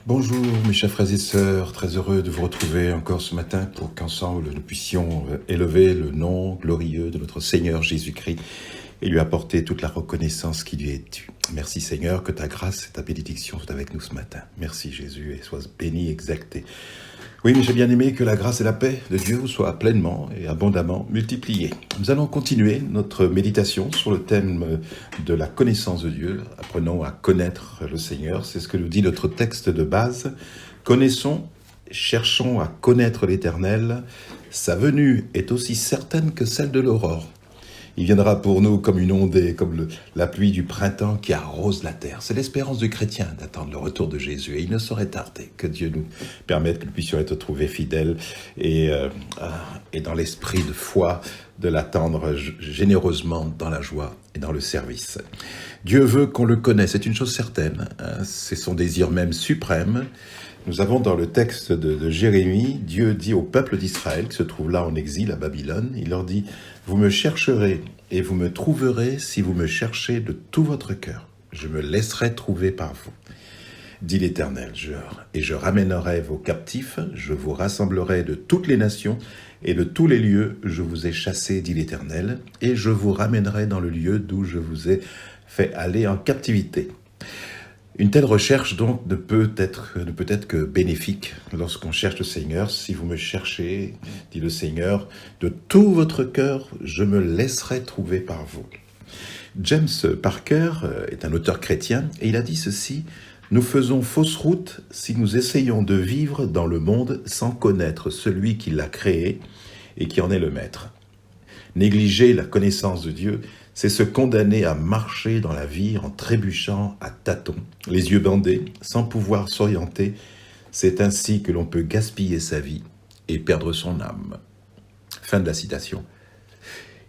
Bonjour mes chers frères et sœurs, très heureux de vous retrouver encore ce matin pour qu'ensemble nous puissions élever le nom glorieux de notre Seigneur Jésus-Christ et lui apporter toute la reconnaissance qui lui est due. Merci Seigneur, que ta grâce et ta bénédiction soient avec nous ce matin. Merci Jésus et sois béni, exalté. Oui, mais j'ai bien aimé que la grâce et la paix de Dieu vous soient pleinement et abondamment multipliées. Nous allons continuer notre méditation sur le thème de la connaissance de Dieu. Apprenons à connaître le Seigneur. C'est ce que nous dit notre texte de base. Connaissons, cherchons à connaître l'Éternel. Sa venue est aussi certaine que celle de l'aurore. Il viendra pour nous comme une ondée, comme la pluie du printemps qui arrose la terre. C'est l'espérance du chrétien d'attendre le retour de Jésus. Et il ne saurait tarder que Dieu nous permette que nous puissions être trouvés fidèles et dans l'esprit de foi de l'attendre généreusement dans la joie et dans le service. Dieu veut qu'on le connaisse, c'est une chose certaine. C'est son désir même suprême. Nous avons dans le texte de Jérémie, Dieu dit au peuple d'Israël qui se trouve là en exil à Babylone, il leur dit « Vous me chercherez et vous me trouverez si vous me cherchez de tout votre cœur. Je me laisserai trouver par vous. » Dit l'Éternel, et je ramènerai vos captifs, je vous rassemblerai de toutes les nations et de tous les lieux, je vous ai chassés, dit l'Éternel, et je vous ramènerai dans le lieu d'où je vous ai fait aller en captivité. Une telle recherche donc ne peut être que bénéfique lorsqu'on cherche le Seigneur. Si vous me cherchez, dit le Seigneur, de tout votre cœur, je me laisserai trouver par vous. James Parker est un auteur chrétien et il a dit ceci: « Nous faisons fausse route si nous essayons de vivre dans le monde sans connaître celui qui l'a créé et qui en est le maître. » Négliger la connaissance de Dieu, c'est se condamner à marcher dans la vie en trébuchant à tâtons, les yeux bandés, sans pouvoir s'orienter. C'est ainsi que l'on peut gaspiller sa vie et perdre son âme. Fin de la citation.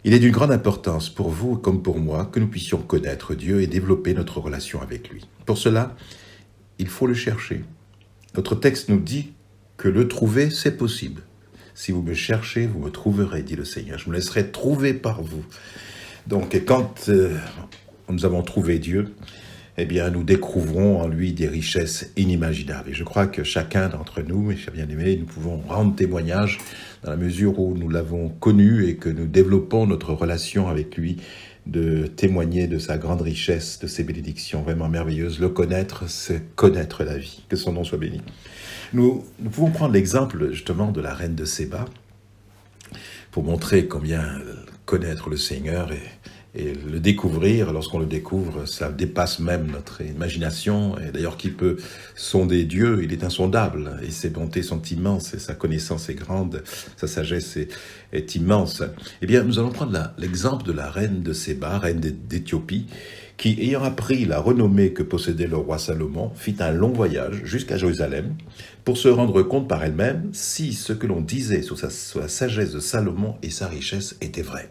Il est d'une grande importance pour vous comme pour moi que nous puissions connaître Dieu et développer notre relation avec lui. Pour cela, il faut le chercher. Notre texte nous dit que le trouver, c'est possible. Si vous me cherchez, vous me trouverez, dit le Seigneur. Je me laisserai trouver par vous. Donc, quand nous avons trouvé Dieu, eh bien, nous découvrons en lui des richesses inimaginables. Et je crois que chacun d'entre nous, mes chers bien-aimés, nous pouvons rendre témoignage dans la mesure où nous l'avons connu et que nous développons notre relation avec lui, de témoigner de sa grande richesse, de ses bénédictions vraiment merveilleuses. Le connaître, c'est connaître la vie. Que son nom soit béni. Nous pouvons prendre l'exemple justement de la reine de Séba pour montrer combien connaître le Seigneur et le découvrir, lorsqu'on le découvre, ça dépasse même notre imagination. Et d'ailleurs, qui peut sonder Dieu? Il est insondable, et ses bontés sont immenses, et sa connaissance est grande, sa sagesse est immense. Eh bien, nous allons prendre l'exemple de la reine de Séba, reine d'Éthiopie, qui, ayant appris la renommée que possédait le roi Salomon, fit un long voyage jusqu'à Jérusalem pour se rendre compte par elle-même si ce que l'on disait sur la sagesse de Salomon et sa richesse était vrai.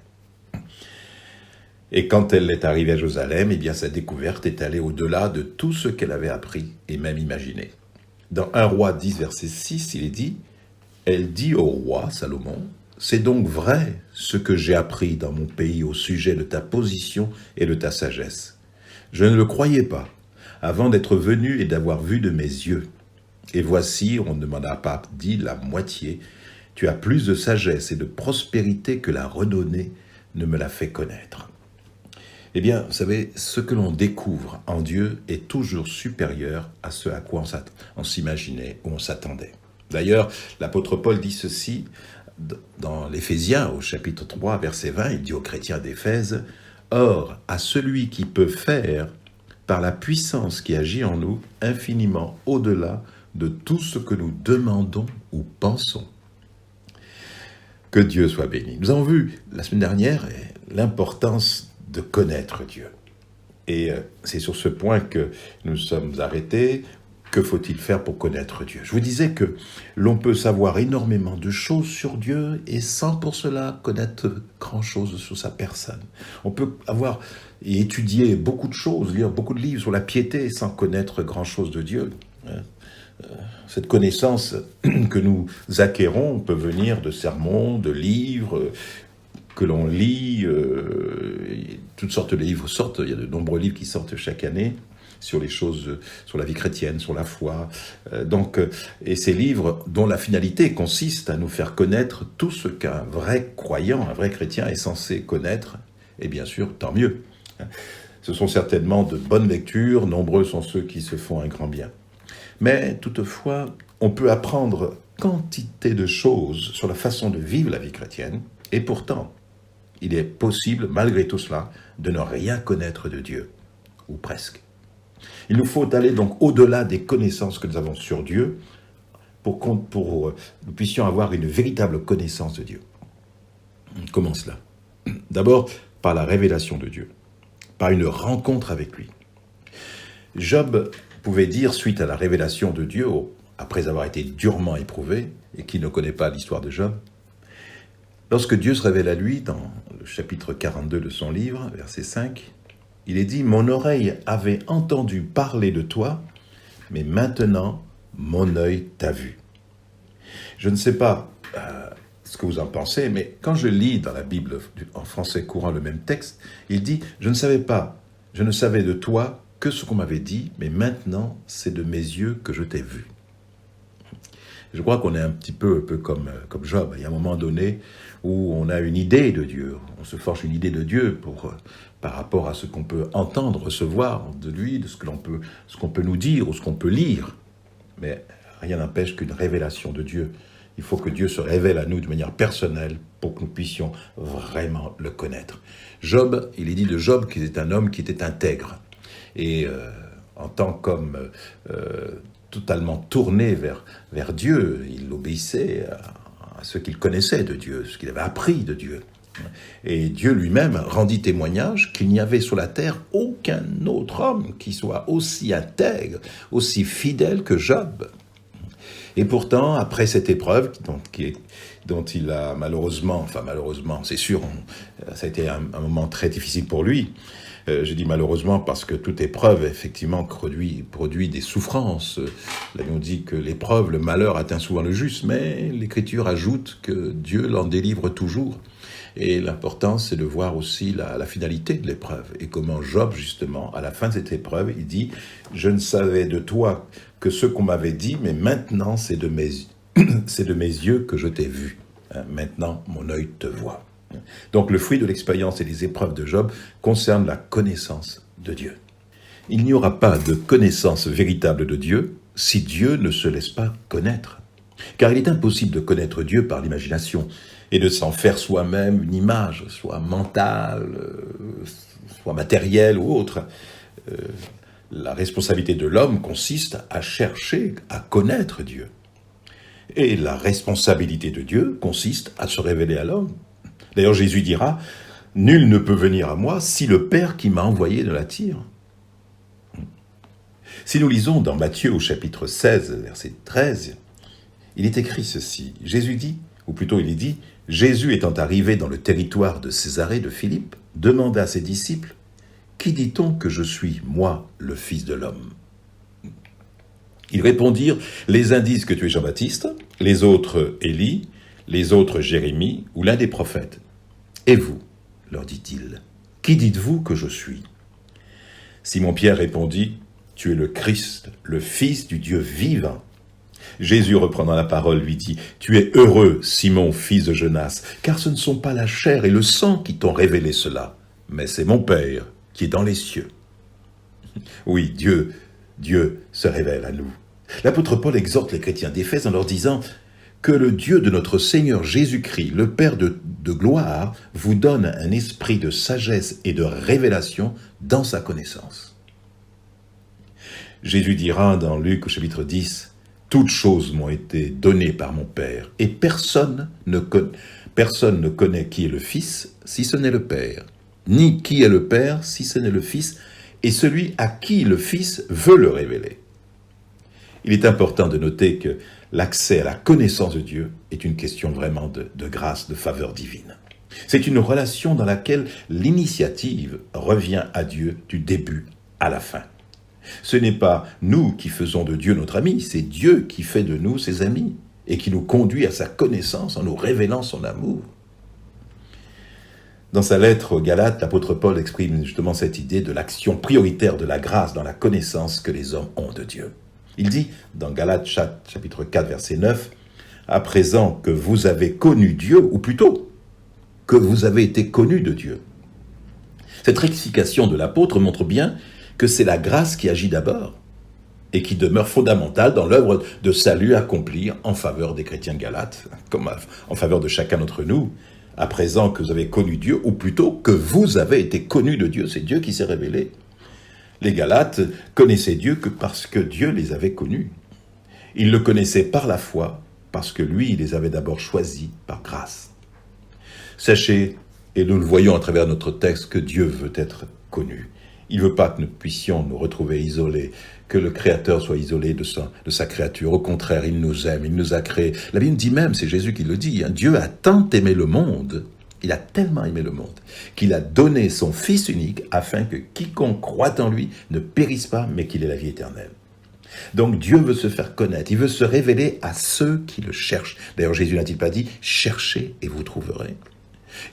Et quand elle est arrivée à Jérusalem, eh bien sa découverte est allée au-delà de tout ce qu'elle avait appris et même imaginé. Dans 1 Roi 10, verset 6, il est dit « Elle dit au roi Salomon, « C'est donc vrai ce que j'ai appris dans mon pays au sujet de ta position et de ta sagesse. Je ne le croyais pas, avant d'être venu et d'avoir vu de mes yeux. Et voici, on ne m'en a pas dit la moitié, tu as plus de sagesse et de prospérité que la renommée ne me l'a fait connaître. » Eh bien, vous savez, ce que l'on découvre en Dieu est toujours supérieur à ce à quoi on s'imaginait ou on s'attendait. D'ailleurs, l'apôtre Paul dit ceci dans l'Éphésiens, au chapitre 3, verset 20, il dit aux chrétiens d'Éphèse, « Or, à celui qui peut faire, par la puissance qui agit en nous, infiniment au-delà de tout ce que nous demandons ou pensons. » Que Dieu soit béni. Nous avons vu la semaine dernière l'importance de connaître Dieu. Et c'est sur ce point que nous sommes arrêtés. Que faut-il faire pour connaître Dieu? Je vous disais que l'on peut savoir énormément de choses sur Dieu et sans pour cela connaître grand-chose sur sa personne. On peut avoir et étudier beaucoup de choses, lire beaucoup de livres sur la piété sans connaître grand-chose de Dieu. Cette connaissance que nous acquérons peut venir de sermons, de livres, que l'on lit, toutes sortes de livres sortent, il y a de nombreux livres qui sortent chaque année sur les choses, sur la vie chrétienne, sur la foi. Et ces livres dont la finalité consiste à nous faire connaître tout ce qu'un vrai croyant, un vrai chrétien est censé connaître, et bien sûr, tant mieux. Ce sont certainement de bonnes lectures, nombreux sont ceux qui se font un grand bien. Mais toutefois, on peut apprendre quantité de choses sur la façon de vivre la vie chrétienne, et pourtant, il est possible, malgré tout cela, de ne rien connaître de Dieu, ou presque. Il nous faut aller donc au-delà des connaissances que nous avons sur Dieu pour que nous puissions avoir une véritable connaissance de Dieu. Comment cela? D'abord, par la révélation de Dieu, par une rencontre avec lui. Job pouvait dire, suite à la révélation de Dieu, après avoir été durement éprouvé, et qui ne connaît pas l'histoire de Job, lorsque Dieu se révèle à lui, dans le chapitre 42 de son livre, verset 5, il est dit « Mon oreille avait entendu parler de toi, mais maintenant mon œil t'a vu. » Je ne sais pas ce que vous en pensez, mais quand je lis dans la Bible, en français courant, le même texte, il dit « Je ne savais de toi que ce qu'on m'avait dit, mais maintenant c'est de mes yeux que je t'ai vu. » Je crois qu'on est un peu comme Job. Il y a un moment donné où on a une idée de Dieu. On se forge une idée de Dieu par rapport à ce qu'on peut entendre, recevoir de lui, de ce qu'on peut nous dire ou ce qu'on peut lire. Mais rien n'empêche qu'une révélation de Dieu. Il faut que Dieu se révèle à nous de manière personnelle pour que nous puissions vraiment le connaître. Job, il est dit de Job qu'il était un homme qui était intègre. Et en tant qu'homme totalement tourné vers Dieu, il obéissait à ce qu'il connaissait de Dieu, ce qu'il avait appris de Dieu. Et Dieu lui-même rendit témoignage qu'il n'y avait sur la terre aucun autre homme qui soit aussi intègre, aussi fidèle que Job. Et pourtant, après cette épreuve, dont il a malheureusement, c'est sûr, ça a été un moment très difficile pour lui. Je dis malheureusement parce que toute épreuve, effectivement, produit des souffrances. Là, on dit que l'épreuve, le malheur atteint souvent le juste, mais l'Écriture ajoute que Dieu l'en délivre toujours. Et l'important, c'est de voir aussi la finalité de l'épreuve. Et comment Job, justement, à la fin de cette épreuve, il dit « Je ne savais de toi que ce qu'on m'avait dit, mais maintenant, c'est de mes yeux que je t'ai vu. Maintenant, mon œil te voit. » Donc le fruit de l'expérience et des épreuves de Job concerne la connaissance de Dieu. Il n'y aura pas de connaissance véritable de Dieu si Dieu ne se laisse pas connaître. Car il est impossible de connaître Dieu par l'imagination et de s'en faire soi-même une image, soit mentale, soit matérielle ou autre. La responsabilité de l'homme consiste à chercher à connaître Dieu. Et la responsabilité de Dieu consiste à se révéler à l'homme. D'ailleurs, Jésus dira « Nul ne peut venir à moi si le Père qui m'a envoyé ne l'attire. » Si nous lisons dans Matthieu au chapitre 16, verset 13, il est écrit ceci. Jésus dit, ou plutôt il est dit, Jésus étant arrivé dans le territoire de Césarée de Philippe, demanda à ses disciples, « Qui dit-on que je suis, moi, le Fils de l'homme » Ils répondirent, « Les uns disent que tu es Jean-Baptiste, les autres Élie, les autres Jérémie ou l'un des prophètes. Et vous, leur dit-il, qui dites-vous que je suis ? Simon-Pierre répondit, tu es le Christ, le Fils du Dieu vivant. Jésus, reprenant la parole, lui dit, tu es heureux, Simon, fils de Jonas, car ce ne sont pas la chair et le sang qui t'ont révélé cela, mais c'est mon Père qui est dans les cieux. Oui, Dieu se révèle à nous. L'apôtre Paul exhorte les chrétiens d'Éphèse en leur disant que le Dieu de notre Seigneur Jésus-Christ, le Père de gloire, vous donne un esprit de sagesse et de révélation dans sa connaissance. Jésus dira dans Luc au chapitre 10, « Toutes choses m'ont été données par mon Père, et personne ne connaît qui est le Fils si ce n'est le Père, ni qui est le Père si ce n'est le Fils, et celui à qui le Fils veut le révéler. » Il est important de noter que l'accès à la connaissance de Dieu est une question vraiment de grâce, de faveur divine. C'est une relation dans laquelle l'initiative revient à Dieu du début à la fin. Ce n'est pas nous qui faisons de Dieu notre ami, c'est Dieu qui fait de nous ses amis et qui nous conduit à sa connaissance en nous révélant son amour. Dans sa lettre aux Galates, l'apôtre Paul exprime justement cette idée de l'action prioritaire de la grâce dans la connaissance que les hommes ont de Dieu. Il dit, dans Galates chapitre 4, verset 9, « À présent que vous avez connu Dieu, ou plutôt, que vous avez été connus de Dieu. » Cette rectification de l'apôtre montre bien que c'est la grâce qui agit d'abord et qui demeure fondamentale dans l'œuvre de salut accomplie en faveur des chrétiens de Galates, comme en faveur de chacun d'entre nous. À présent que vous avez connu Dieu, ou plutôt que vous avez été connus de Dieu, c'est Dieu qui s'est révélé. Les Galates connaissaient Dieu que parce que Dieu les avait connus. Ils le connaissaient par la foi, parce que lui, il les avait d'abord choisis par grâce. Sachez, et nous le voyons à travers notre texte, que Dieu veut être connu. Il ne veut pas que nous puissions nous retrouver isolés, que le Créateur soit isolé de sa créature. Au contraire, il nous aime, il nous a créés. La Bible dit même, c'est Jésus qui le dit, hein, Dieu a tant aimé le monde, il a tellement aimé le monde, qu'il a donné son Fils unique afin que quiconque croit en lui ne périsse pas, mais qu'il ait la vie éternelle. Donc Dieu veut se faire connaître, il veut se révéler à ceux qui le cherchent. D'ailleurs, Jésus n'a-t-il pas dit « Cherchez et vous trouverez ».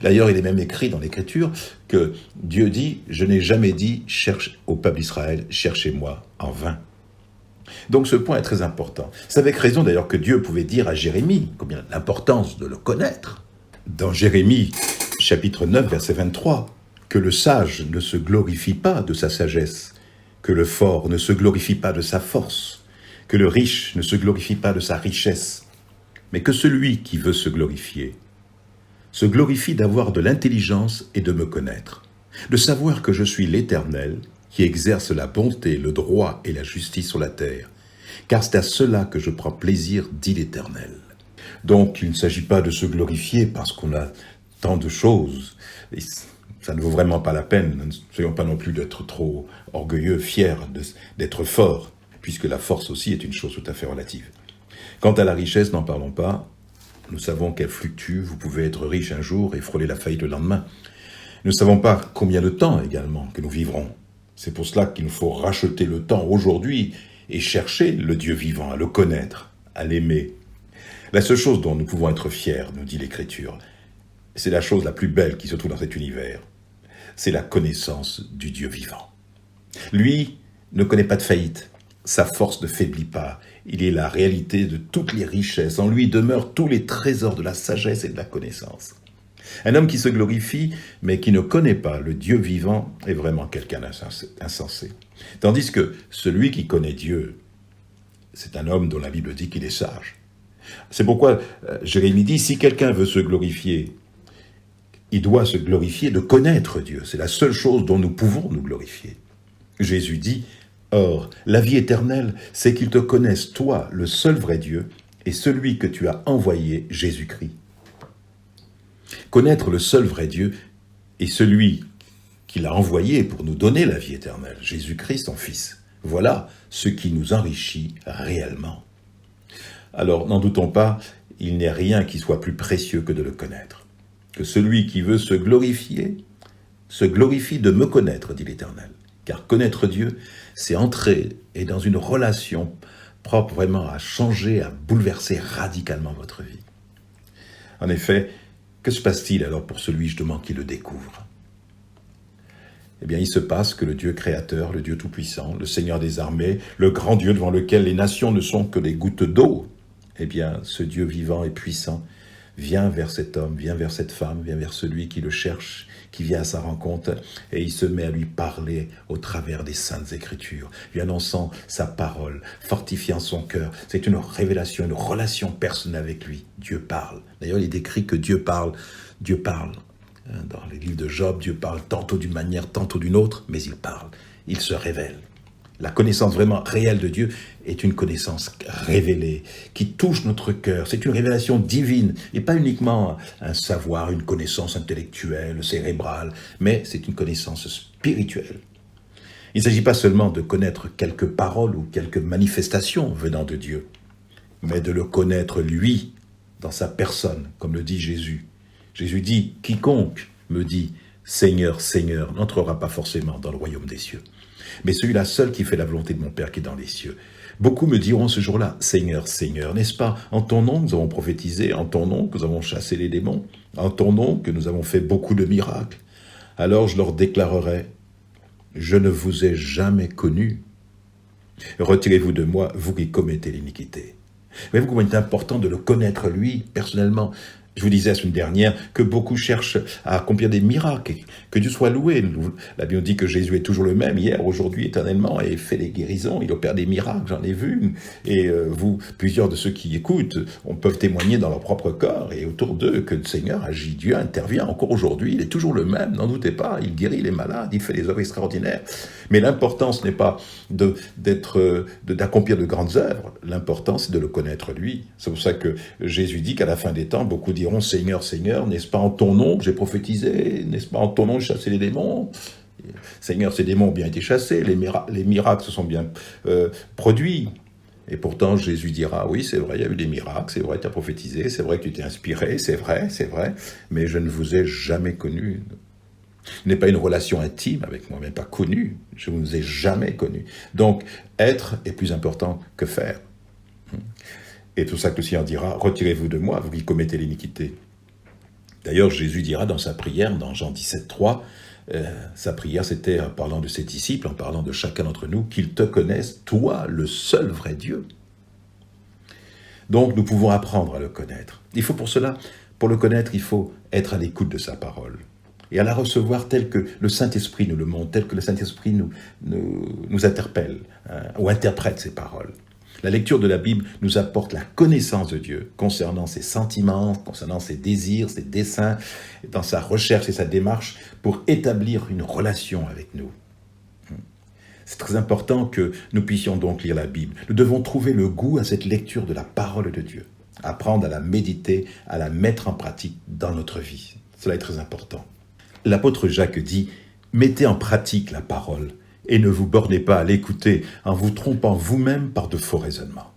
D'ailleurs, il est même écrit dans l'Écriture que Dieu dit « Je n'ai jamais dit cherche au peuple d'Israël, cherchez-moi en vain ». Donc ce point est très important. C'est avec raison d'ailleurs que Dieu pouvait dire à Jérémie combien l'importance de le connaître. Dans Jérémie, chapitre 9, verset 23, « Que le sage ne se glorifie pas de sa sagesse, que le fort ne se glorifie pas de sa force, que le riche ne se glorifie pas de sa richesse, mais que celui qui veut se glorifier d'avoir de l'intelligence et de me connaître, de savoir que je suis l'Éternel, qui exerce la bonté, le droit et la justice sur la terre, car c'est à cela que je prends plaisir, dit l'Éternel. » Donc, il ne s'agit pas de se glorifier parce qu'on a tant de choses. Et ça ne vaut vraiment pas la peine. Ne soyons pas non plus d'être trop orgueilleux, fiers d'être forts, puisque la force aussi est une chose tout à fait relative. Quant à la richesse, n'en parlons pas. Nous savons qu'elle fluctue. Vous pouvez être riche un jour et frôler la faillite le lendemain. Nous ne savons pas combien de temps également que nous vivrons. C'est pour cela qu'il nous faut racheter le temps aujourd'hui et chercher le Dieu vivant, à le connaître, à l'aimer. La seule chose dont nous pouvons être fiers, nous dit l'Écriture, c'est la chose la plus belle qui se trouve dans cet univers. C'est la connaissance du Dieu vivant. Lui ne connaît pas de faillite. Sa force ne faiblit pas. Il est la réalité de toutes les richesses. En lui demeurent tous les trésors de la sagesse et de la connaissance. Un homme qui se glorifie, mais qui ne connaît pas le Dieu vivant, est vraiment quelqu'un d'insensé. Tandis que celui qui connaît Dieu, c'est un homme dont la Bible dit qu'il est sage. C'est pourquoi Jérémie dit, si quelqu'un veut se glorifier, il doit se glorifier de connaître Dieu. C'est la seule chose dont nous pouvons nous glorifier. Jésus dit, or, la vie éternelle, c'est qu'ils te connaissent, toi, le seul vrai Dieu, et celui que tu as envoyé, Jésus-Christ. Connaître le seul vrai Dieu et celui qu'il a envoyé pour nous donner la vie éternelle, Jésus-Christ, son Fils. Voilà ce qui nous enrichit réellement. Alors, n'en doutons pas, il n'est rien qui soit plus précieux que de le connaître. Que celui qui veut se glorifie de me connaître, dit l'Éternel. Car connaître Dieu, c'est entrer et dans une relation propre vraiment à changer, à bouleverser radicalement votre vie. En effet, que se passe-t-il alors pour celui justement qui le découvre ? Eh bien, il se passe que le Dieu créateur, le Dieu tout-puissant, le Seigneur des armées, le grand Dieu devant lequel les nations ne sont que des gouttes d'eau, eh bien, ce Dieu vivant et puissant vient vers cet homme, vient vers cette femme, vient vers celui qui le cherche, qui vient à sa rencontre, et il se met à lui parler au travers des saintes Écritures, lui annonçant sa parole, fortifiant son cœur. C'est une révélation, une relation personnelle avec lui. Dieu parle. D'ailleurs, il est décrit que Dieu parle. Dieu parle. Dans les livres de Job, Dieu parle tantôt d'une manière, tantôt d'une autre, mais il parle. Il se révèle. La connaissance vraiment réelle de Dieu est une connaissance révélée, qui touche notre cœur. C'est une révélation divine, et pas uniquement un savoir, une connaissance intellectuelle, cérébrale, mais c'est une connaissance spirituelle. Il ne s'agit pas seulement de connaître quelques paroles ou quelques manifestations venant de Dieu, mais de le connaître lui, dans sa personne, comme le dit Jésus. Jésus dit « Quiconque me dit « Seigneur, Seigneur » n'entrera pas forcément dans le royaume des cieux. Mais celui-là seul qui fait la volonté de mon Père qui est dans les cieux. Beaucoup me diront ce jour-là, Seigneur, Seigneur, n'est-ce pas en ton nom que nous avons prophétisé, en ton nom que nous avons chassé les démons, en ton nom que nous avons fait beaucoup de miracles. Alors je leur déclarerai, je ne vous ai jamais connu. Retirez-vous de moi, vous qui commettez l'iniquité. Voyez-vous comment il est important de le connaître lui, personnellement. Je vous disais la semaine dernière que beaucoup cherchent à accomplir des miracles. Que Dieu soit loué. La Bible dit que Jésus est toujours le même, hier, aujourd'hui, éternellement, et fait des guérisons, il opère des miracles, j'en ai vu. Et vous, plusieurs de ceux qui écoutent, on peut témoigner dans leur propre corps et autour d'eux que le Seigneur agit, Dieu intervient encore aujourd'hui, il est toujours le même, n'en doutez pas, il guérit les malades, il fait des œuvres extraordinaires. Mais l'important, ce n'est pas d'accomplir de grandes œuvres, l'important, c'est de le connaître lui. C'est pour ça que Jésus dit qu'à la fin des temps, beaucoup diront, Seigneur, Seigneur, n'est-ce pas en ton nom que j'ai prophétisé? N'est-ce pas en ton nom que j'ai chassé les démons? Seigneur, ces démons ont bien été chassés, les miracles se sont bien produits. Et pourtant, Jésus dira, oui, c'est vrai, il y a eu des miracles, c'est vrai, tu as prophétisé, c'est vrai que tu t'es inspiré, c'est vrai, mais je ne vous ai jamais connu. Ce n'est pas une relation intime avec moi, même pas connue, je ne vous ai jamais connu. Donc, être est plus important que faire. Et tout ça que le Seigneur dira, retirez-vous de moi, vous qui commettez l'iniquité. D'ailleurs, Jésus dira dans sa prière, dans Jean 17,3, sa prière c'était en parlant de ses disciples, en parlant de chacun d'entre nous, qu'ils te connaissent, toi, le seul vrai Dieu. Donc, nous pouvons apprendre à le connaître. Il faut pour cela, pour le connaître, il faut être à l'écoute de sa parole. Et à la recevoir tel que le Saint-Esprit nous le montre, tel que le Saint-Esprit nous interpelle, ou interprète ses paroles. La lecture de la Bible nous apporte la connaissance de Dieu concernant ses sentiments, concernant ses désirs, ses desseins, dans sa recherche et sa démarche pour établir une relation avec nous. C'est très important que nous puissions donc lire la Bible. Nous devons trouver le goût à cette lecture de la parole de Dieu, apprendre à la méditer, à la mettre en pratique dans notre vie. Cela est très important. L'apôtre Jacques dit « Mettez en pratique la parole ». Et ne vous bornez pas à l'écouter en vous trompant vous-même par de faux raisonnements.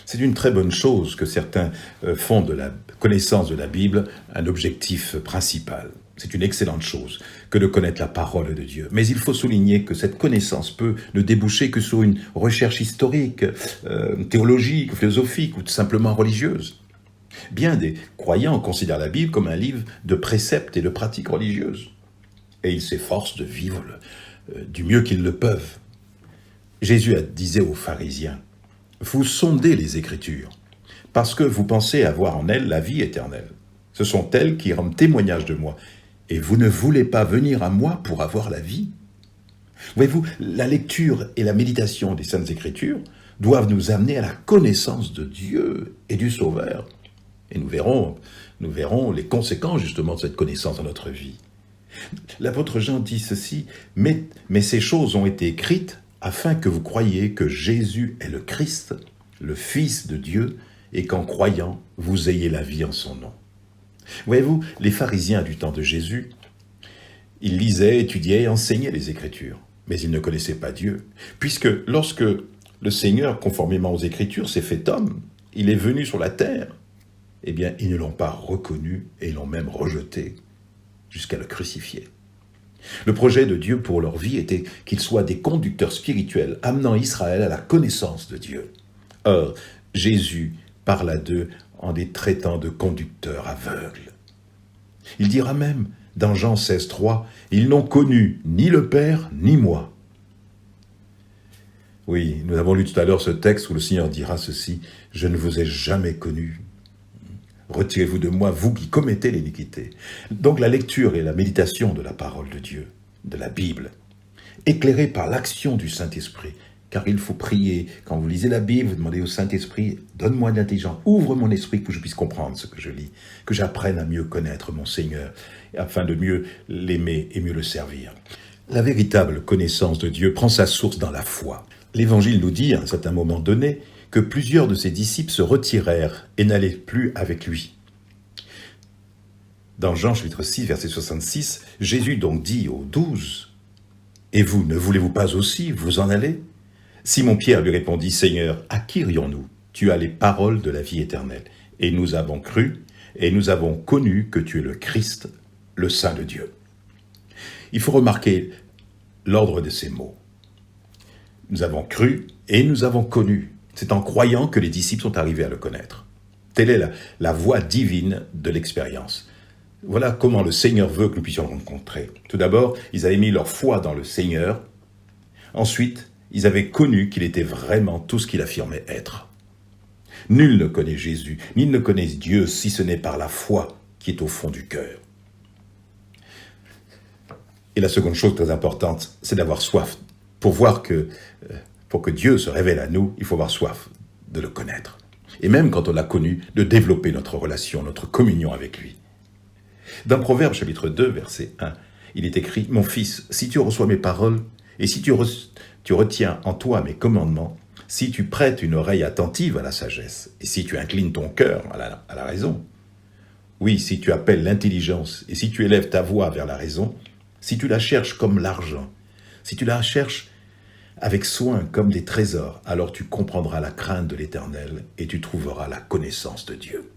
C'est une très bonne chose que certains font de la connaissance de la Bible un objectif principal. C'est une excellente chose que de connaître la parole de Dieu. Mais il faut souligner que cette connaissance peut ne déboucher que sur une recherche historique, théologique, philosophique ou tout simplement religieuse. Bien des croyants considèrent la Bible comme un livre de préceptes et de pratiques religieuses. Et ils s'efforcent de vivre du mieux qu'ils le peuvent. Jésus disait aux pharisiens, « Vous sondez les Écritures, parce que vous pensez avoir en elles la vie éternelle. Ce sont elles qui rendent témoignage de moi, et vous ne voulez pas venir à moi pour avoir la vie. » Voyez-vous, la lecture et la méditation des Saintes Écritures doivent nous amener à la connaissance de Dieu et du Sauveur. Et nous verrons les conséquences justement de cette connaissance dans notre vie. L'apôtre Jean dit ceci, mais ces choses ont été écrites afin que vous croyiez que Jésus est le Christ, le Fils de Dieu, et qu'en croyant, vous ayez la vie en son nom. Voyez-vous, les pharisiens du temps de Jésus, ils lisaient, étudiaient et enseignaient les Écritures, mais ils ne connaissaient pas Dieu, puisque lorsque le Seigneur, conformément aux Écritures, s'est fait homme, il est venu sur la terre, eh bien, ils ne l'ont pas reconnu et l'ont même rejeté, jusqu'à le crucifier. Le projet de Dieu pour leur vie était qu'ils soient des conducteurs spirituels, amenant Israël à la connaissance de Dieu. Or, Jésus parla d'eux en les traitant de conducteurs aveugles. Il dira même, dans Jean 16,3, « Ils n'ont connu ni le Père, ni moi. » Oui, nous avons lu tout à l'heure ce texte où le Seigneur dira ceci, « Je ne vous ai jamais connu. » Retirez-vous de moi, vous qui commettez l'iniquité. Donc la lecture et la méditation de la parole de Dieu, de la Bible, éclairée par l'action du Saint-Esprit, car il faut prier. Quand vous lisez la Bible, vous demandez au Saint-Esprit, donne-moi de l'intelligence, ouvre mon esprit pour que je puisse comprendre ce que je lis, que j'apprenne à mieux connaître mon Seigneur, afin de mieux l'aimer et mieux le servir. La véritable connaissance de Dieu prend sa source dans la foi. L'Évangile nous dit, à un certain moment donné, que plusieurs de ses disciples se retirèrent et n'allaient plus avec lui. Dans Jean chapitre 6, verset 66, Jésus donc dit aux 12, « Et vous, ne voulez-vous pas aussi vous en aller ?» Simon-Pierre lui répondit, « Seigneur, à qui irions-nous? Tu as les paroles de la vie éternelle. Et nous avons cru, et nous avons connu que tu es le Christ, le Saint de Dieu. » Il faut remarquer l'ordre de ces mots. Nous avons cru et nous avons connu. C'est en croyant que les disciples sont arrivés à le connaître. Telle est la voie divine de l'expérience. Voilà comment le Seigneur veut que nous puissions le rencontrer. Tout d'abord, ils avaient mis leur foi dans le Seigneur. Ensuite, ils avaient connu qu'il était vraiment tout ce qu'il affirmait être. Nul ne connaît Jésus, ni ne connaît Dieu si ce n'est par la foi qui est au fond du cœur. Et la seconde chose très importante, c'est d'avoir soif. Pour que Dieu se révèle à nous, il faut avoir soif de le connaître. Et même quand on l'a connu, de développer notre relation, notre communion avec lui. Dans Proverbes chapitre 2, verset 1, il est écrit « Mon fils, si tu reçois mes paroles, et si tu retiens en toi mes commandements, si tu prêtes une oreille attentive à la sagesse, et si tu inclines ton cœur à la raison, oui, si tu appelles l'intelligence, et si tu élèves ta voix vers la raison, si tu la cherches comme l'argent, si tu la cherches avec soin comme des trésors, alors tu comprendras la crainte de l'Éternel et tu trouveras la connaissance de Dieu. »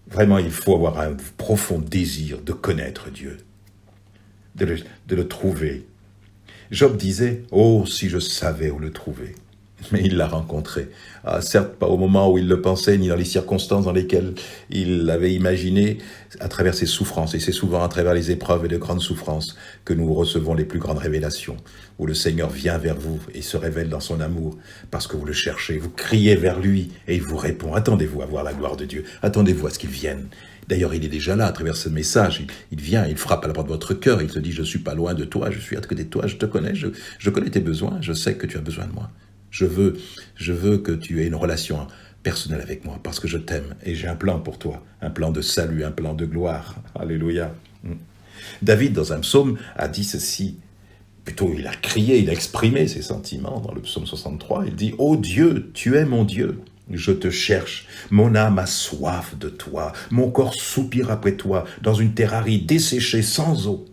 Vraiment, il faut avoir un profond désir de connaître Dieu, de le trouver. Job disait « Oh, si je savais où le trouver !» Mais il l'a rencontré. Ah, certes, pas au moment où il le pensait, ni dans les circonstances dans lesquelles il l'avait imaginé, à travers ses souffrances. Et c'est souvent à travers les épreuves et de grandes souffrances que nous recevons les plus grandes révélations, où le Seigneur vient vers vous et se révèle dans son amour, parce que vous le cherchez, vous criez vers lui et il vous répond. Attendez-vous à voir la gloire de Dieu, attendez-vous à ce qu'il vienne. D'ailleurs, il est déjà là, à travers ce message, il vient, il frappe à la porte de votre cœur, il se dit « Je suis pas loin de toi, je suis à côté de toi, je te connais, je connais tes besoins, je sais que tu as besoin de moi. Je veux que tu aies une relation personnelle avec moi, parce que je t'aime et j'ai un plan pour toi, un plan de salut, un plan de gloire. » Alléluia. David, dans un psaume, a dit ceci, plutôt il a crié, il a exprimé ses sentiments dans le psaume 63, il dit « Ô Dieu, tu es mon Dieu, je te cherche, mon âme a soif de toi, mon corps soupire après toi, dans une terre aride, desséchée, sans eau. »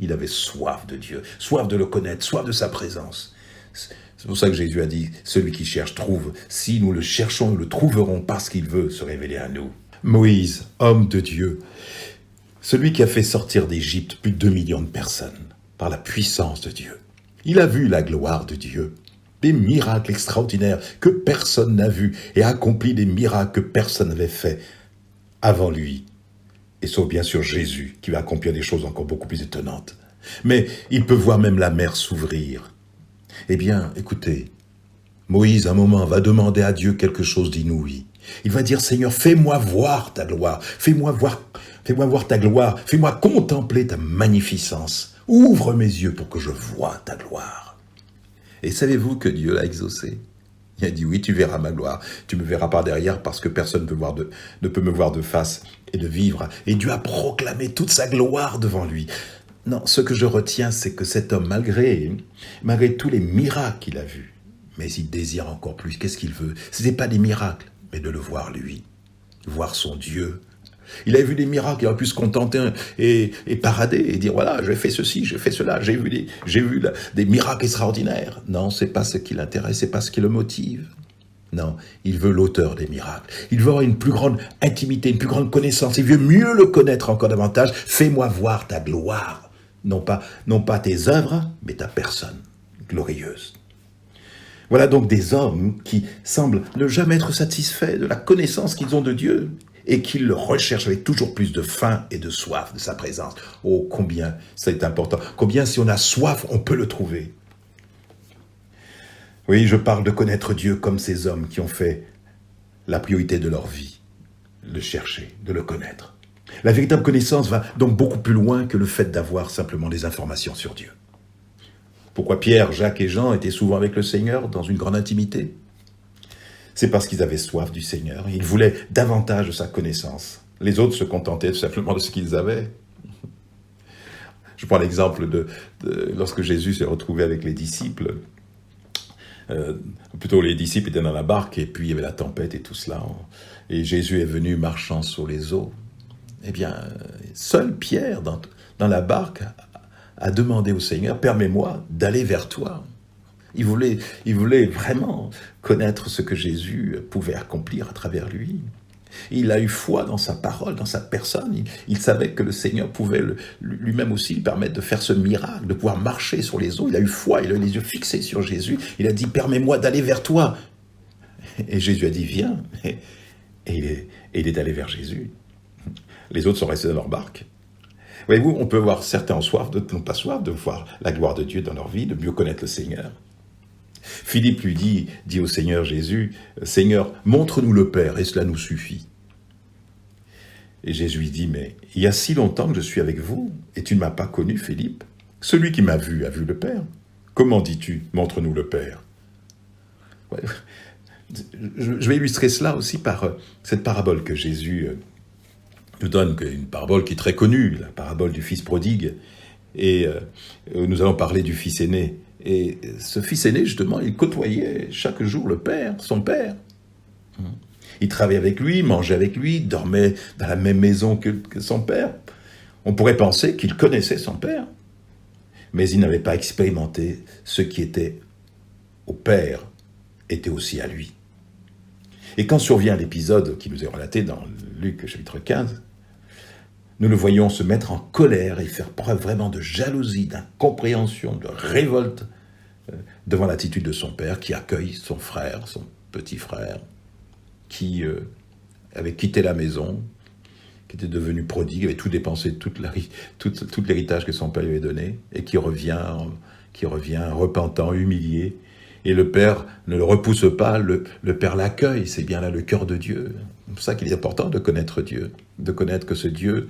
Il avait soif de Dieu, soif de le connaître, soif de sa présence. C'est pour ça que Jésus a dit, celui qui cherche trouve. Si nous le cherchons, nous le trouverons parce qu'il veut se révéler à nous. Moïse, homme de Dieu, celui qui a fait sortir d'Égypte plus de 2 millions de personnes par la puissance de Dieu. Il a vu la gloire de Dieu, des miracles extraordinaires que personne n'a vus et a accompli des miracles que personne n'avait fait avant lui. Et sauf bien sûr Jésus qui va accomplir des choses encore beaucoup plus étonnantes. Mais il peut voir même la mer s'ouvrir. Eh bien, écoutez, Moïse, à un moment, va demander à Dieu quelque chose d'inouï. Il va dire, Seigneur, fais-moi voir ta gloire, fais-moi voir ta gloire, fais-moi contempler ta magnificence. Ouvre mes yeux pour que je voie ta gloire. Et savez-vous que Dieu l'a exaucé? Il a dit, oui, tu verras ma gloire. Tu me verras par derrière parce que personne ne peut me voir de face et de vivre. Et Dieu a proclamé toute sa gloire devant lui. Non, ce que je retiens, c'est que cet homme, malgré tous les miracles qu'il a vus, mais il désire encore plus. Qu'est-ce qu'il veut? Ce n'est pas des miracles, mais de le voir lui, voir son Dieu. Il a vu des miracles, il aurait pu se contenter et parader et dire, voilà, j'ai fait ceci, j'ai fait cela, j'ai vu des miracles extraordinaires. Non, c'est pas ce qui l'intéresse, c'est pas ce qui le motive. Non, il veut l'auteur des miracles. Il veut avoir une plus grande intimité, une plus grande connaissance. Il veut mieux le connaître encore davantage. Fais-moi voir ta gloire. Non pas tes œuvres, mais ta personne glorieuse. Voilà donc des hommes qui semblent ne jamais être satisfaits de la connaissance qu'ils ont de Dieu et qui le recherchent avec toujours plus de faim et de soif de sa présence. Oh, combien c'est important. Combien si on a soif, on peut le trouver. Oui, je parle de connaître Dieu comme ces hommes qui ont fait la priorité de leur vie, le chercher, de le connaître. La véritable connaissance va donc beaucoup plus loin que le fait d'avoir simplement des informations sur Dieu. Pourquoi Pierre, Jacques et Jean étaient souvent avec le Seigneur dans une grande intimité? C'est parce qu'ils avaient soif du Seigneur. Ils voulaient davantage de sa connaissance. Les autres se contentaient tout simplement de ce qu'ils avaient. Je prends l'exemple de lorsque Jésus s'est retrouvé avec les disciples. Plutôt les disciples étaient dans la barque et puis il y avait la tempête et tout cela. Et Jésus est venu marchant sur les eaux. Eh bien, seul Pierre, dans la barque, a demandé au Seigneur, permets-moi d'aller vers toi. Il voulait vraiment connaître ce que Jésus pouvait accomplir à travers lui. Il a eu foi dans sa parole, dans sa personne. Il savait que le Seigneur pouvait lui-même aussi lui permettre de faire ce miracle, de pouvoir marcher sur les eaux. Il a eu foi, il a eu les yeux fixés sur Jésus. Il a dit, permets-moi d'aller vers toi. Et Jésus a dit, viens. Et il est allé vers Jésus. Les autres sont restés dans leur barque. Voyez-vous, on peut voir certains en soif, d'autres n'ont pas soif de voir la gloire de Dieu dans leur vie, de mieux connaître le Seigneur. Philippe lui dit au Seigneur Jésus, « Seigneur, montre-nous le Père, et cela nous suffit. » Et Jésus lui dit, « Mais il y a si longtemps que je suis avec vous, et tu ne m'as pas connu, Philippe. Celui qui m'a vu a vu le Père. Comment dis-tu, montre-nous le Père ?» Ouais. Je vais illustrer cela aussi par cette parabole que Jésus nous donne, une parabole qui est très connue, la parabole du fils prodigue. Et nous allons parler du fils aîné. Et ce fils aîné, justement, il côtoyait chaque jour le père, son père. Il travaillait avec lui, mangeait avec lui, dormait dans la même maison que son père. On pourrait penser qu'il connaissait son père, mais il n'avait pas expérimenté ce qui était au père, était aussi à lui. Et quand survient l'épisode qui nous est relaté dans Luc chapitre 15, nous le voyons se mettre en colère et faire preuve vraiment de jalousie, d'incompréhension, de révolte devant l'attitude de son père qui accueille son frère, son petit frère, qui avait quitté la maison, qui était devenu prodigue, avait tout dépensé, tout l'héritage que son père lui avait donné, et qui revient repentant, humilié. Et le Père ne le repousse pas, le Père l'accueille, c'est bien là le cœur de Dieu. C'est pour ça qu'il est important de connaître Dieu, de connaître que ce Dieu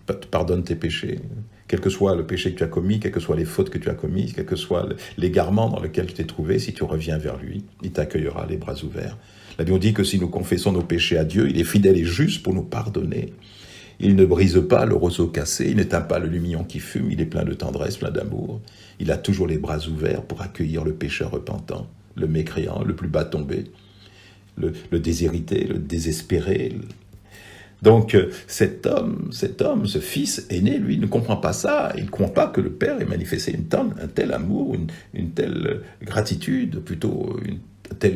te pardonne tes péchés, quel que soit le péché que tu as commis, quelles que soient les fautes que tu as commises, quel que soit l'égarement dans lequel tu t'es trouvé, si tu reviens vers lui, il t'accueillera les bras ouverts. La Bible dit que si nous confessons nos péchés à Dieu, il est fidèle et juste pour nous pardonner. Il ne brise pas le roseau cassé, il n'éteint pas le lumignon qui fume, il est plein de tendresse, plein d'amour. Il a toujours les bras ouverts pour accueillir le pécheur repentant, le mécréant, le plus bas tombé, le déshérité, le désespéré. Donc cet homme, ce fils aîné, lui, ne comprend pas ça. Il ne comprend pas que le Père ait manifesté un tel amour, une telle gratitude, plutôt une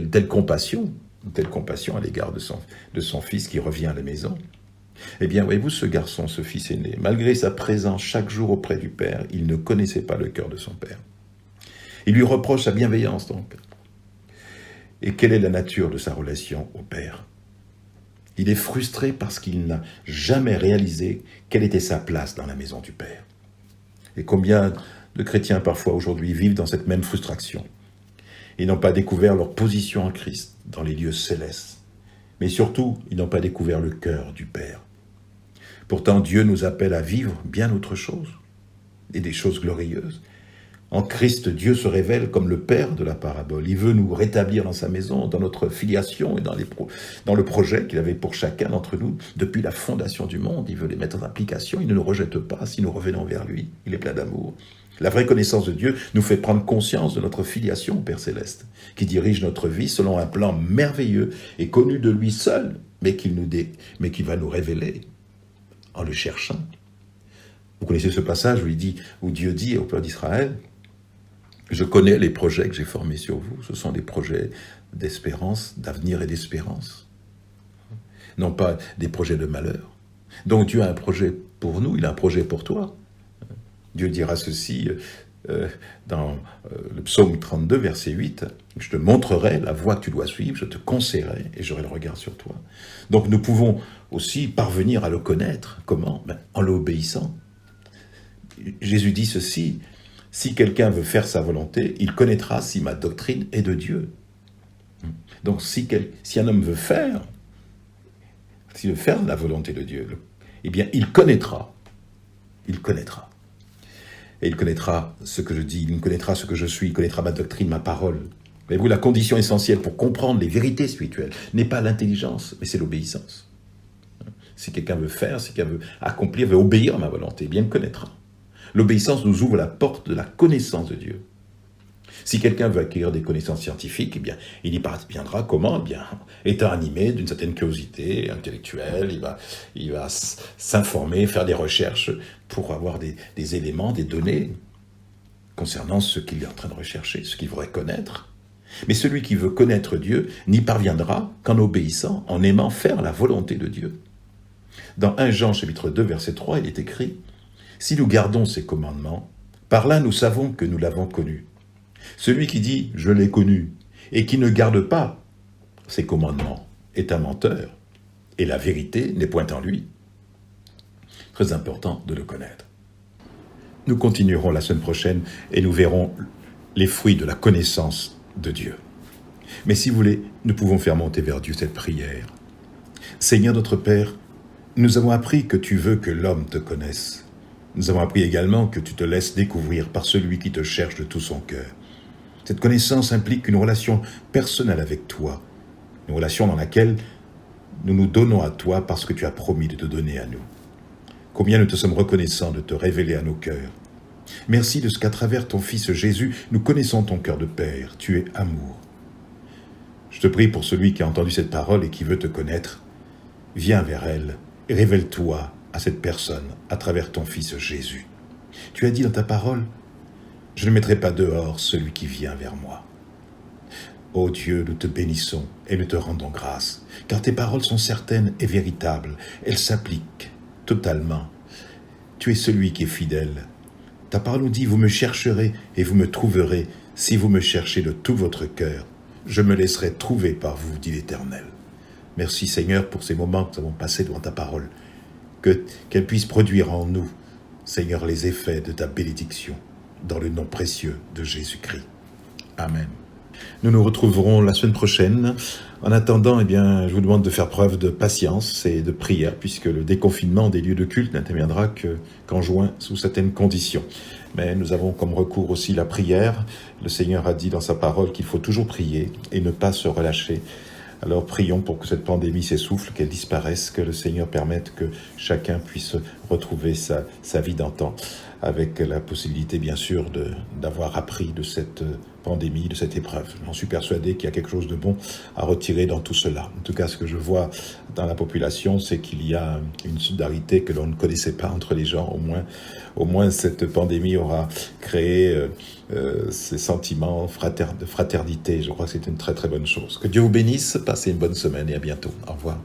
telle compassion à l'égard de son fils qui revient à la maison. Eh bien, voyez-vous, ce garçon, ce fils aîné, malgré sa présence chaque jour auprès du Père, il ne connaissait pas le cœur de son Père. Il lui reproche sa bienveillance, donc. Et quelle est la nature de sa relation au Père ? Il est frustré parce qu'il n'a jamais réalisé quelle était sa place dans la maison du Père. Et combien de chrétiens, parfois, aujourd'hui, vivent dans cette même frustration. Ils n'ont pas découvert leur position en Christ, dans les lieux célestes. Mais surtout, ils n'ont pas découvert le cœur du Père. Pourtant, Dieu nous appelle à vivre bien autre chose, et des choses glorieuses. En Christ, Dieu se révèle comme le Père de la parabole. Il veut nous rétablir dans sa maison, dans notre filiation et dans le projet qu'il avait pour chacun d'entre nous depuis la fondation du monde. Il veut les mettre en application. Il ne nous rejette pas si nous revenons vers lui. Il est plein d'amour. La vraie connaissance de Dieu nous fait prendre conscience de notre filiation au Père Céleste, qui dirige notre vie selon un plan merveilleux et connu de lui seul, mais qui va nous révéler en le cherchant. Vous connaissez ce passage où Dieu dit au peuple d'Israël, « Je connais les projets que j'ai formés sur vous. Ce sont des projets d'espérance, d'avenir et d'espérance. Non pas des projets de malheur. Donc Dieu a un projet pour nous, il a un projet pour toi. Dieu dira ceci dans le psaume 32, verset 8, « Je te montrerai la voie que tu dois suivre, je te conseillerai et j'aurai le regard sur toi. » Donc nous pouvons aussi parvenir à le connaître. Comment ? En l'obéissant. Jésus dit ceci, « Si quelqu'un veut faire sa volonté, il connaîtra si ma doctrine est de Dieu. » Donc si un homme veut faire la volonté de Dieu, eh bien il connaîtra. Il connaîtra. Et il connaîtra ce que je dis, il connaîtra ce que je suis, il connaîtra ma doctrine, ma parole. Voyez-vous, la condition essentielle pour comprendre les vérités spirituelles n'est pas l'intelligence, mais c'est l'obéissance. Si quelqu'un veut faire, si quelqu'un veut accomplir, veut obéir à ma volonté, eh bien il me connaîtra. L'obéissance nous ouvre la porte de la connaissance de Dieu. Si quelqu'un veut acquérir des connaissances scientifiques, eh bien, il y parviendra comment ? Eh bien, étant animé d'une certaine curiosité intellectuelle, il va s'informer, faire des recherches pour avoir des éléments, des données concernant ce qu'il est en train de rechercher, ce qu'il voudrait connaître. Mais celui qui veut connaître Dieu n'y parviendra qu'en obéissant, en aimant faire la volonté de Dieu. Dans 1 Jean chapitre 2 verset 3, il est écrit « Si nous gardons ses commandements, par là nous savons que nous l'avons connu. Celui qui dit « Je l'ai connu » et qui ne garde pas ses commandements est un menteur, et la vérité n'est point en lui. » Très important de le connaître. Nous continuerons la semaine prochaine et nous verrons les fruits de la connaissance de Dieu. Mais si vous voulez, nous pouvons faire monter vers Dieu cette prière. Seigneur notre Père, nous avons appris que tu veux que l'homme te connaisse. Nous avons appris également que tu te laisses découvrir par celui qui te cherche de tout son cœur. Cette connaissance implique une relation personnelle avec toi, une relation dans laquelle nous nous donnons à toi parce que tu as promis de te donner à nous. Combien nous te sommes reconnaissants de te révéler à nos cœurs. Merci de ce qu'à travers ton Fils Jésus, nous connaissons ton cœur de Père. Tu es amour. Je te prie pour celui qui a entendu cette parole et qui veut te connaître. Viens vers elle et révèle-toi à cette personne à travers ton Fils Jésus. Tu as dit dans ta parole, « Je ne mettrai pas dehors celui qui vient vers moi. » Ô Dieu, nous te bénissons et nous te rendons grâce, car tes paroles sont certaines et véritables. Elles s'appliquent totalement. Tu es celui qui est fidèle. Ta parole nous dit, vous me chercherez et vous me trouverez si vous me cherchez de tout votre cœur. Je me laisserai trouver par vous, dit l'Éternel. Merci Seigneur pour ces moments que nous avons passés devant ta parole. Qu'elle puisse produire en nous, Seigneur, les effets de ta bénédiction, dans le nom précieux de Jésus-Christ. Amen. Nous nous retrouverons la semaine prochaine. En attendant, je vous demande de faire preuve de patience et de prière, puisque le déconfinement des lieux de culte n'interviendra qu'en juin, sous certaines conditions. Mais nous avons comme recours aussi la prière. Le Seigneur a dit dans sa parole qu'il faut toujours prier et ne pas se relâcher. Alors prions pour que cette pandémie s'essouffle, qu'elle disparaisse, que le Seigneur permette que chacun puisse retrouver sa vie d'antan, avec la possibilité bien sûr d'avoir appris de cette pandémie, de cette épreuve. J'en suis persuadé qu'il y a quelque chose de bon à retirer dans tout cela. En tout cas, ce que je vois dans la population, c'est qu'il y a une solidarité que l'on ne connaissait pas entre les gens. Au moins cette pandémie aura créé ces sentiments de fraternité. Je crois que c'est une très très bonne chose. Que Dieu vous bénisse, passez une bonne semaine et à bientôt. Au revoir.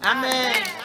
Amen.